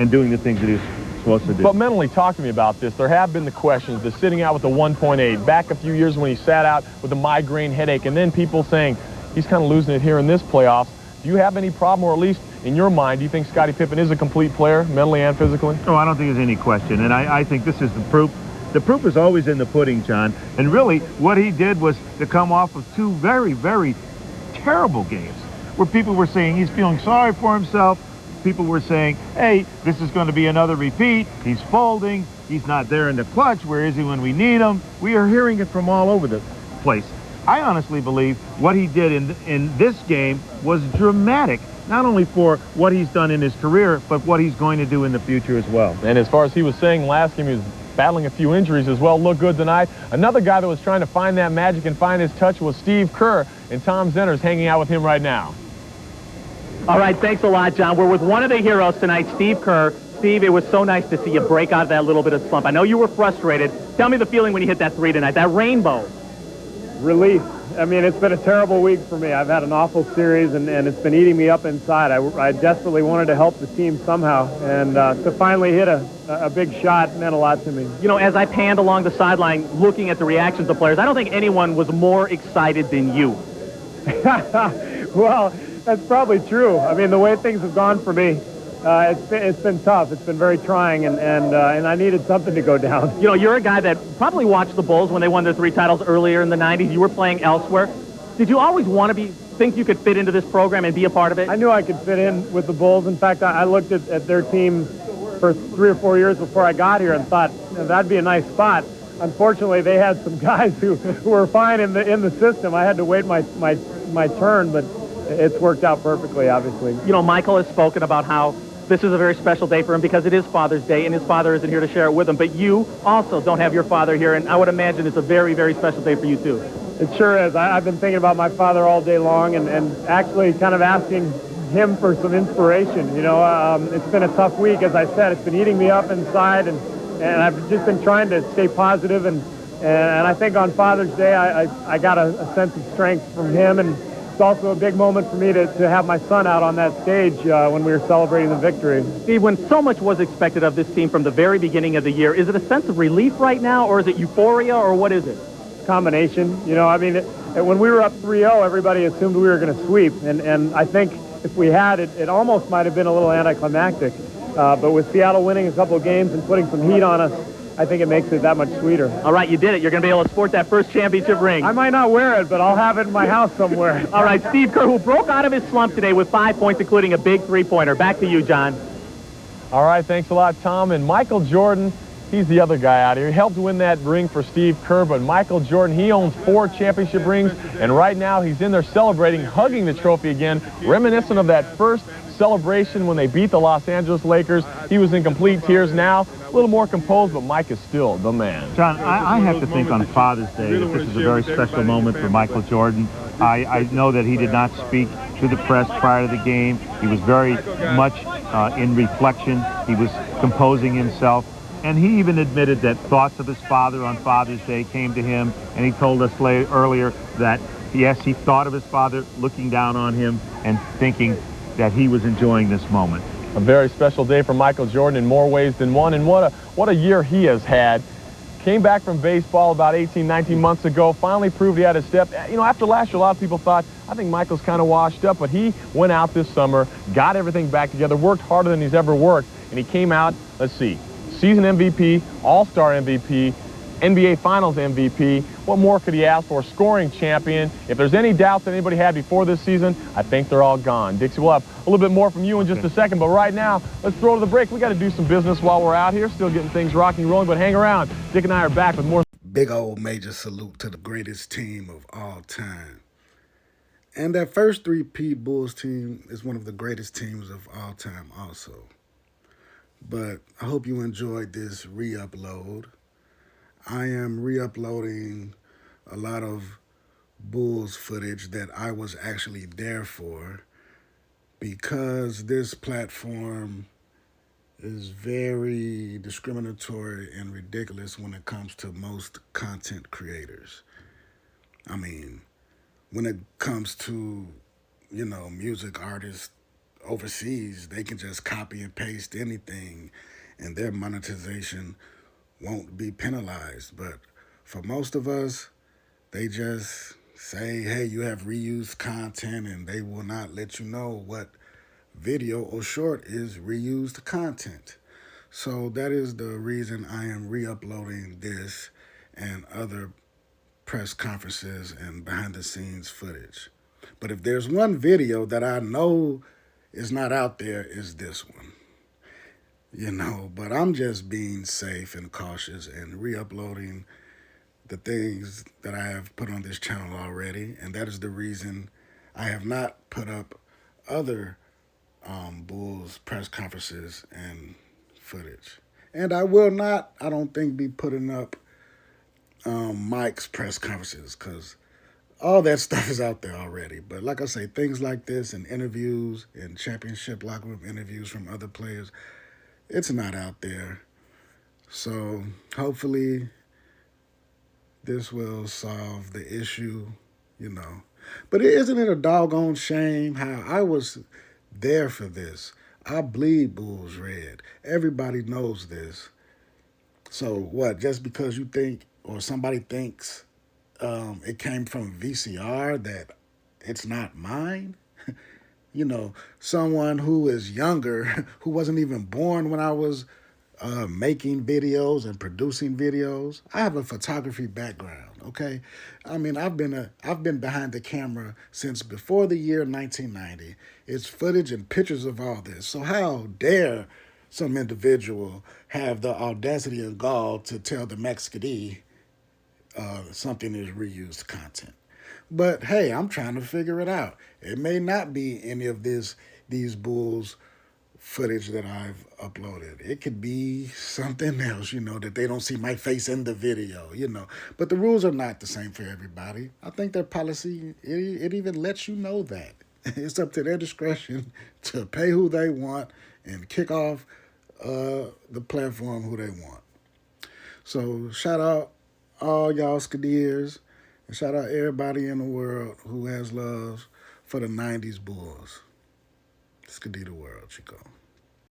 and doing the things that he's supposed to do. But mentally, talk to me about this. There have been the questions, the sitting out with the 1.8, back a few years when he sat out with a migraine headache, and then people saying he's kind of losing it here in this playoffs. Do you have any problem, or at least in your mind, do you think Scottie Pippen is a complete player, mentally and physically? Oh, I don't think there's any question, and I think this is the proof. The proof is always in the pudding, John, and really what he did was to come off of two very, very terrible games where people were saying he's feeling sorry for himself. People were saying, hey, this is going to be another repeat. He's folding. He's not there in the clutch. Where is he when we need him? We are hearing it from all over the place. I honestly believe what he did in this game was dramatic, not only for what he's done in his career, but what he's going to do in the future as well. And as far as he was saying last game, he was battling a few injuries as well. Looked good tonight. Another guy that was trying to find that magic and find his touch was Steve Kerr, and Tom Zenner's hanging out with him right now. All right, thanks a lot, John. We're with one of the heroes tonight, Steve Kerr. Steve, it was so nice to see you break out of that little bit of slump. I know you were frustrated. Tell me the feeling when you hit that three tonight, that rainbow. Relief. I mean, it's been a terrible week for me. I've had an awful series, and it's been eating me up inside. I desperately wanted to help the team somehow, and to finally hit a big shot meant a lot to me. You know, as I panned along the sideline looking at the reactions of players, I don't think anyone was more excited than you. Well, that's probably true. I mean, the way things have gone for me, it's been tough. It's been very trying, and I needed something to go down. You know, you're a guy that probably watched the Bulls when they won their 3 titles earlier in the 90s. You were playing elsewhere. Did you always want to think you could fit into this program and be a part of it? I knew I could fit in with the Bulls. In fact, I looked at their team for 3 or 4 years before I got here and thought, that'd be a nice spot. Unfortunately, they had some guys who were fine in the system. I had to wait my turn, but it's worked out perfectly, obviously. You know, Michael has spoken about how this is a very special day for him because it is Father's Day, and his father isn't here to share it with him. But you also don't have your father here, and I would imagine it's a very, very special day for you, too. It sure is. I've been thinking about my father all day long and actually kind of asking him for some inspiration. You know, it's been a tough week, as I said. It's been eating me up inside, and I've just been trying to stay positive, and I think on Father's Day I got a sense of strength from him, and it's also a big moment for me to have my son out on that stage when we were celebrating the victory. Steve, when so much was expected of this team from the very beginning of the year, is it a sense of relief right now, or is it euphoria, or what is it? Combination. You know, I mean, when we were up 3-0, everybody assumed we were going to sweep, and I think if we had, it almost might have been a little anticlimactic. But with Seattle winning a couple of games and putting some heat on us, I think it makes it that much sweeter. All right, you did it. You're going to be able to sport that first championship ring. I might not wear it, but I'll have it in my house somewhere. All right, Steve Kerr, who broke out of his slump today with 5 points, including a big three-pointer. Back to you, John. All right, thanks a lot, Tom. And Michael Jordan, he's the other guy out here. He helped win that ring for Steve Kerr, but Michael Jordan, he owns 4 championship rings, and right now he's in there celebrating, hugging the trophy again, reminiscent of that first celebration when they beat the Los Angeles Lakers. He was in complete tears now, a little more composed, but Mike is still the man. John, I have to think on Father's Day that this is a very special moment for Michael Jordan. I know that he did not speak to the press prior to the game. He was very much in reflection. He was composing himself. And he even admitted that thoughts of his father on Father's Day came to him, and he told us earlier that, yes, he thought of his father looking down on him and thinking that he was enjoying this moment. A very special day for Michael Jordan in more ways than one, and what a year he has had. Came back from baseball about 18, 19 months ago, finally proved he had a step. You know, after last year, a lot of people thought, I think Michael's kind of washed up, but he went out this summer, got everything back together, worked harder than he's ever worked, and he came out, let's see, season MVP, All-Star MVP, NBA Finals MVP. What more could he ask for? Scoring champion. If there's any doubts that anybody had before this season, I think they're all gone. Dixie, we'll have a little bit more from you in just a second, but right now, let's throw to the break. We got to do some business while we're out here, still getting things rocking and rolling, but hang around. Dick and I are back with more. Big old major salute to the greatest team of all time. And that first 3P Bulls team is one of the greatest teams of all time also. But I hope you enjoyed this re-upload. I am re-uploading a lot of Bulls footage that I was actually there for because this platform is very discriminatory and ridiculous when it comes to most content creators. I mean, when it comes to, music artists overseas, they can just copy and paste anything and their monetization won't be penalized. But for most of us, they just say, hey, you have reused content, and they will not let you know what video or short is reused content. So that is the reason I am re-uploading this and other press conferences and behind the scenes footage. But if there's one video that I know is not out there, is this one. But I'm just being safe and cautious and re-uploading the things that I have put on this channel already, and that is the reason I have not put up other Bulls press conferences and footage. And I will not, I don't think, be putting up Mike's press conferences, because all that stuff is out there already. But like I say, things like this and interviews and championship locker room interviews from other players, it's not out there. So hopefully this will solve the issue. But isn't it a doggone shame how I was there for this? I bleed Bulls red. Everybody knows this. So what, just because you think or somebody thinks it came from VCR, that it's not mine? Someone who is younger, who wasn't even born when I was making videos and producing videos. I have a photography background, okay? I mean, I've been behind the camera since before the year 1990. It's footage and pictures of all this. So how dare some individual have the audacity and gall to tell the Mexican something is reused content? But hey, I'm trying to figure it out. It may not be any of these Bulls footage that I've uploaded. It could be something else, that they don't see my face in the video, But the rules are not the same for everybody. I think their policy, it even lets you know that. It's up to their discretion to pay who they want and kick off the platform who they want. So shout out all y'all Skadiers, and shout out everybody in the world who has love for the 90s Bulls. Skadee the world, Chico.